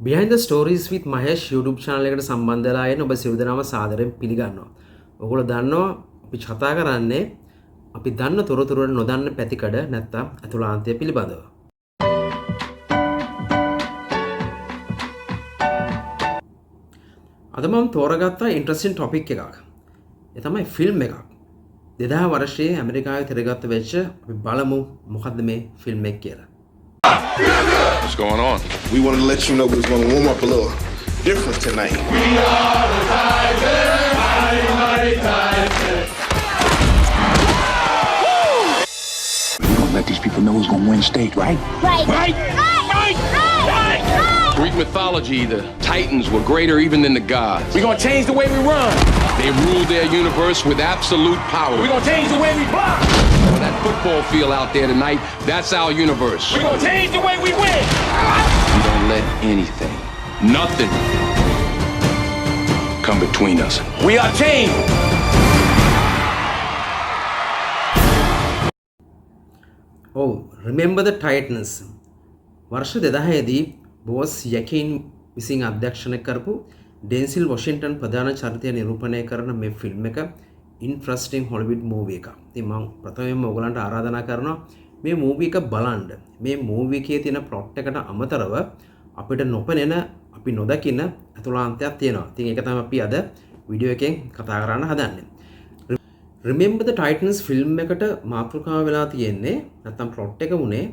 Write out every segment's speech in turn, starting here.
Behind the Stories with Mahesh YouTube channel එකට සම්බන්ධ වෙලා ඉන්න ඔබ සියලු දෙනාම සාදරයෙන් පිළිගන්නවා. ඔයගොල්ලෝ දන්නවා අපි කතා කරන්නේ අපි දන්න තොරතුරු වල නොදන්න පැතිකඩ නැත්තම් අතුලාන්තය පිළිබඳව. අද මම තෝරගත්ත ඉන්ටරෙස්ටිං ටොපික් එකක්. ඒ තමයි ෆිල්ම් එකක්. 2000 වර්ෂයේ ඇමරිකාවේ තිරගත වෙච්ච අපි බලමු මොකද්ද මේ ෆිල්ම් එක කියලා. What's going on? We wanted to let you know we was going to warm up a little different tonight. We are the Tigers, mighty, mighty Tigers. We're going to let these people know who's going to win state, right? Right. Right. Right. Right. Greek mythology, the Titans were greater even than the gods. We're going to change the way we run. They ruled their universe with absolute power. We're going to change the way we block. That football field out there tonight, that's our universe. We're going to change the way we win. We don't let anything, nothing, come between us. We are team. Oh, remember the Titans. වර්ෂ 2000 දී බෝස් යකින් විසින් අධ්‍යක්ෂණය කරපු Denzil Washington ප්‍රධාන චරිතය නිරූපණය කරන මේ ෆිල්ම් එක ඉන්ට්‍රස්ටිං හොලිවුඩ් මූවි එකක්. ඉතින් මම ප්‍රථමයෙන්ම ඔයගලන්ට ආරාධනා කරනවා මේ මූවි එක බලන්න. මේ මූවි එකේ තියෙන ප්ලොට් එකට අමතරව අපිට නොපෙනෙන අපි නොදකින අතුලාන්තයක් තියෙනවා. ඉතින් ඒක තමයි අපි අද වීඩියෝ එකෙන් කතා කරන්න හදන්නේ. Remember the Titans ෆිල්ම් එකට මාතෘකාව වෙලා තියෙන්නේ නැත්නම් ප්ලොට් එක වුණේ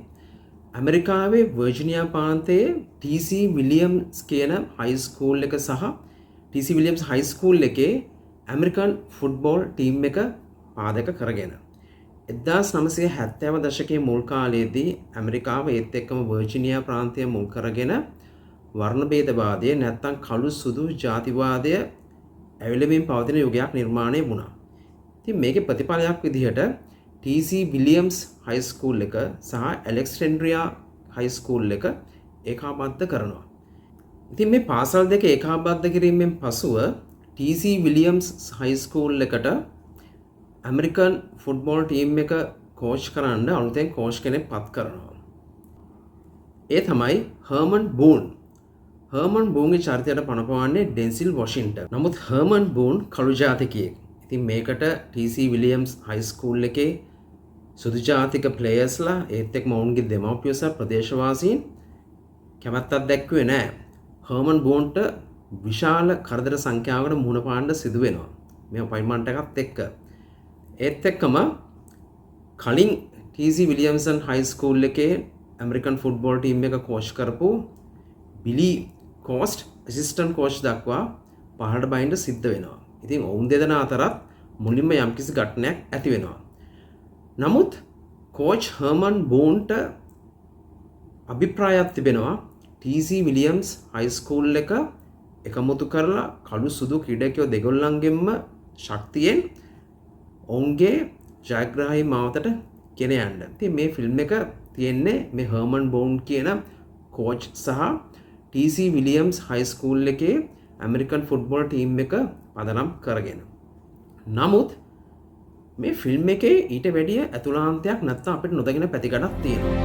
ඇමරිකාවේ වර්ජිනියා ප්‍රාන්තයේ TC විලියම්ස් කියන හයි ස්කූල් එක සහ TC විලියම්ස් හයි ස්කූල් එකේ ඇමරිකන් ෆුට්බෝල් ටීම් එක පාදක කරගෙන 1970 දශකයේ මුල් කාලයේදී ඇමරිකාව ඒත් එක්කම වර්ජිනියා ප්‍රාන්තය මුල් කරගෙන වර්ණ භේදවාදය නැත්නම් කළු සුදු ජාතිවාදය ඇවිලෙමින් පවතින යුගයක් නිර්මාණය වුණා. ඉතින් මේකේ ප්‍රතිඵලයක් විදිහට TC විලියම්ස් හයි ස්කූල් එක සහ ඇලෙක්සැන්ඩ්‍රියා හයි ස්කූල් එක ඒකාබද්ධ කරනවා. ඉතින් මේ පාසල් දෙක ඒකාබද්ධ කිරීමෙන් පසුව TC විලියම්ස් හයි ස්කූල් එකට ඇමරිකන් ෆුට්බෝල් ටීම් එක කෝච් කරන්න අලුතෙන් කෝච් කෙනෙක් පත් කරනවා. ඒ තමයි හර්මන් බූන්. හර්මන් බූන්ගේ චරිතයට පනපවන්නේ ඩෙන්සිල් වොෂින්ටන්. නමුත් හර්මන් බූන් කළු ජාතිකයෙක්. ඉතින් මේකට TC විලියම්ස් හයි ස්කූල් එකේ සුදු ජාතික ප්ලේයර්ස්ලා ඒත් එක්කම ඔවුන්ගේ දෙමව්පියෝ සහ ප්‍රදේශවාසීන් කැමැත්තක් දැක්ුවේ නැහැ. හර්මන් බූන්ට විශාල කරදර සංඛ්‍යාවකට මුහුණ පාන්න සිදු වෙනවා. මේ අපොයින්ට්මන්ට් එකත් එක්ක. ඒත් එක්කම කලින් TC විලියම්සන් හයි ස්කූල් එකේ ඇමරිකන් ෆුට්බෝල් ටීම් එක කෝච් කරපු බිලි කෝස්ට් ඇසිස්ටන්ට් කෝච් දක්වා පහළට බහින්න සිද්ධ වෙනවා. ඉතින් ඔවුන් දෙදෙනා අතරත් මුලින්ම යම්කිසි ඝටනයක් ඇති වෙනවා. නමුත් කෝච් හර්මන් බූන්ට අභිප්‍රායක් තිබෙනවා TC විලියම්ස් හයි ස්කූල් එක එකමුතු කරලා කළු සුදු ක්‍රීඩකයෝ දෙගොල්ලන්ගෙන්ම ශක්තියෙන් ඔවුන්ගේ ජයග්‍රාහී මාවතට ගෙන යන්න. ඉතින් මේ ෆිල්ම් එක තියෙන්නේ මේ හර්මන් බෝන් කියන කෝච් සහ TC විලියම්ස් හයි ස්කූල් එකේ ඇමරිකන් ෆුට්බෝල් ටීම් එක පදනම් කරගෙන. නමුත් මේ ෆිල්ම් එකේ ඊට වැඩිය ඇතුළාන්තයක් නැත්නම් අපිට නොදකින පැතිකඩක් තියෙනවා.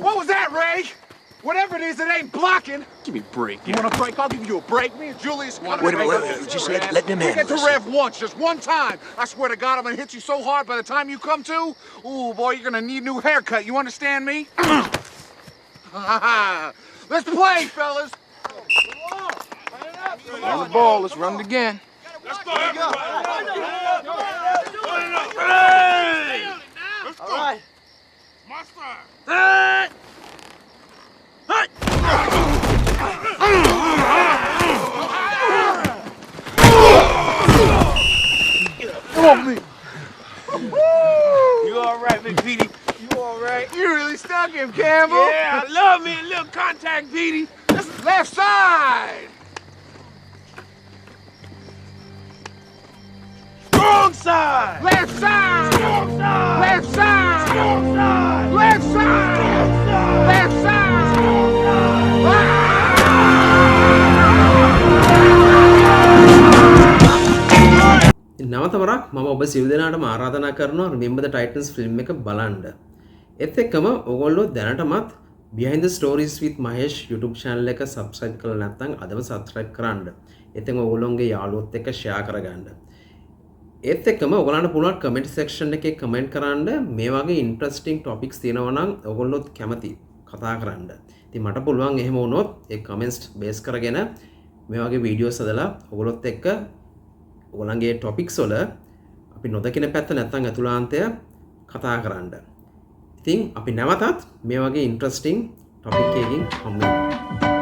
What was that, Ray? Whatever it is, it ain't blocking. Give me a break. You want a break? I'll give you a break. Me and Julius. Wait, just let them We handle get to this. rev once, just one time. I swear to God, I'm gonna hit you so hard by the time you come to. Ooh, boy, you're gonna need a new haircut. You understand me? Let's play, fellas. On the ball, let's run it again. Let's go, everybody. All right. My style. Come on, me. You all right, Big Petey? You all right? You really stuck him, Campbell. Yeah, I love me a little contact, Petey. Left side. Strong side. Left side. Strong side. Left side. Strong side. Left side. Strong side. Left side. සියලු දෙනාටම ආරාධනා කරනවා Remember the Titans film එක බලන්න. ඒත් එක්කම ඔයගොල්ලෝ දැනටමත් Behind the Stories with Mahesh YouTube channel එක subscribe කරලා නැත්නම් අදම subscribe කරන්න. එතෙන් ඔයගොල්ලෝගේ යාළුවොත් එක්ක share කරගන්න. ඒත් එක්කම ඔයගලන්ට පුළුවන් comment section එකේ comment කරන්න මේ වගේ interesting topics තියෙනවා නම් ඔයගොල්ලොත් කැමති කතා කරන්න. ඉතින් මට පුළුවන් එහෙම වුණොත් ඒ comments base කරගෙන මේ වගේ videos හදලා ඔයගොල්ලොත් එක්ක ඔයගලන්ගේ topics වල අපි නොදකින පැත්ත නැත්නම් අතුලාන්තය කතා කරන්න. ඉතින් අපි නැවතත් මේ වගේ interesting topic එකකින් හම්බ වෙමු.